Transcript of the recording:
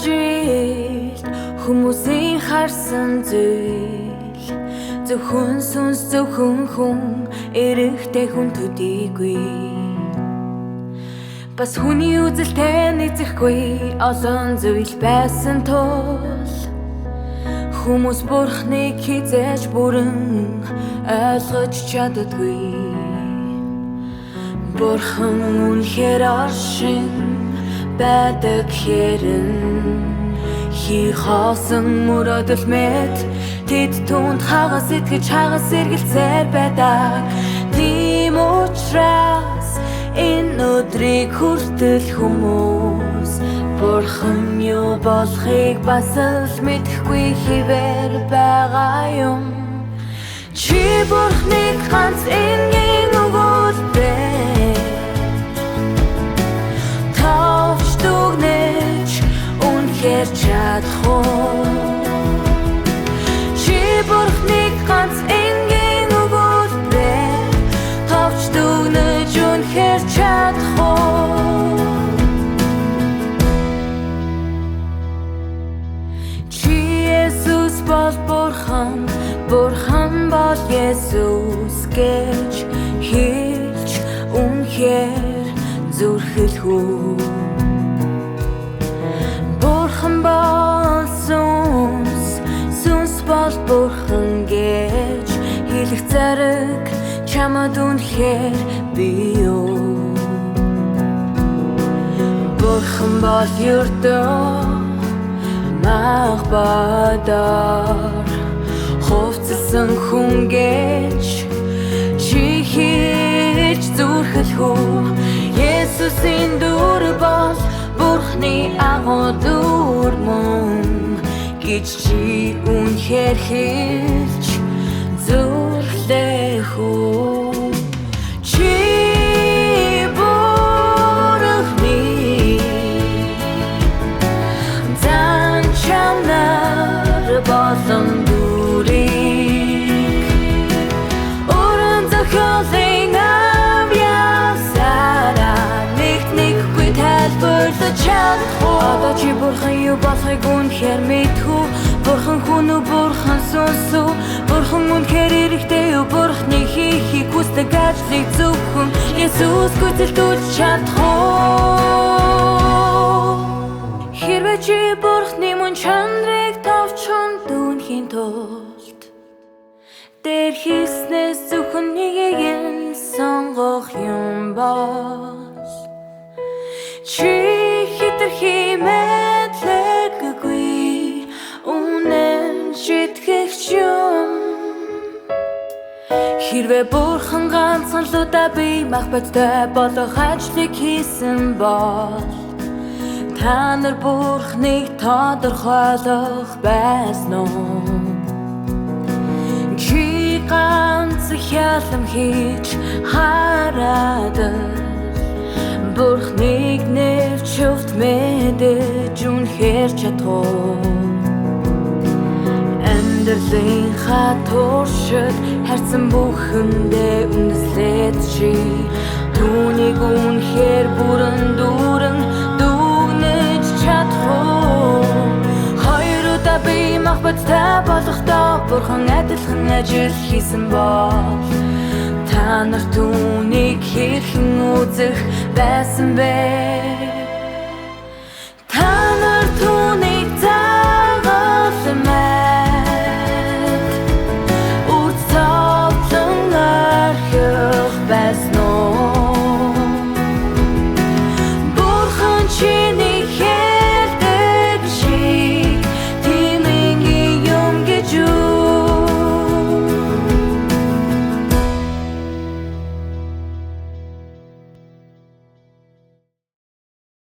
жилд хүмүүсийн харсан зүйл зөвхөн сүнс зөвхөн хүн эрэхтэй хүн төдийгүй бас хүний үзэлтэй нийцэхгүй олон зүйл байсан тул хүмүүс бурхныг хизээж бүрэн ойлгож чаддаггүй бурхан үнэхээр оршин байдаг хэрэн хий хоосон мөрөдөл мэд тэд түнд хагас итгэж хагас эргэлзээр байдаг тийм учраас энэ өдрийг хүртэл хүмүүс бурхан юу болохыг бас л мэдэхгүй хэвээр байгаа юм чи бурхныг ганц энгийн өгүүлбэр тавч дүгнэж үнэхээр чадах чи бурхныг ганц энгийн өгүүлбэр тавч дүгнэж үнэхээр чадах чи Есүс бол бурхан бурхан бол Есүс гэж хэлж үнэхээр зүрхэлхүү бурхан бол сүнс сүнс бол бурхан гэж хэлэх зэрэг чамд үнэхээр бий юу бурхан бол юрдөө мах бадар хувцсан хүн гэж чи хийж зүрхэлхүү Есүсийн дүр бол бурхны агуу дүр мөн гэж чи үнэхээр хэлж зүрхлэх үү чи бурхны зан чанар болон дүрийг өрн зохиолын одоо чи бурхан юу болохыг үнэхээр мэдхүү бурхан хүн үү бурхан сүнс үү бурхан үнэхээр эрэхтэй юу бурхны хийхийг хүсдэг ажлыг зөвхөн Есүс гүйцэлдүүлж чадах уу хэрвээ чи бурхны мөн чанарыг товчхон дүнхийн тулд дээр хийснээс зөвхөн нэгийг нь сонгох юм бол чи хитрхи мэдлэггүй үнэн шитгэгч юм хэрвээ бурхан ганцхан л удаа бие махбодтой болох ажлыг хийсэн бол та нар бурхныг тодорхойлох байсан уу чи ганц хялам хийж хараад бурхныг нэвчвт мэдэж үнэхээр чадах амьдралын хатууршид харьцан бүхэндээ үндэслээд чи түүнийг үнэхээр бүрэн дүүрэн дүгнэж чадах хоёр удаа бие махбодтой болохдоо бурхан адилхан ажил хийсэн бол та нар түүнийг хэрхэн үзэх байсан бэ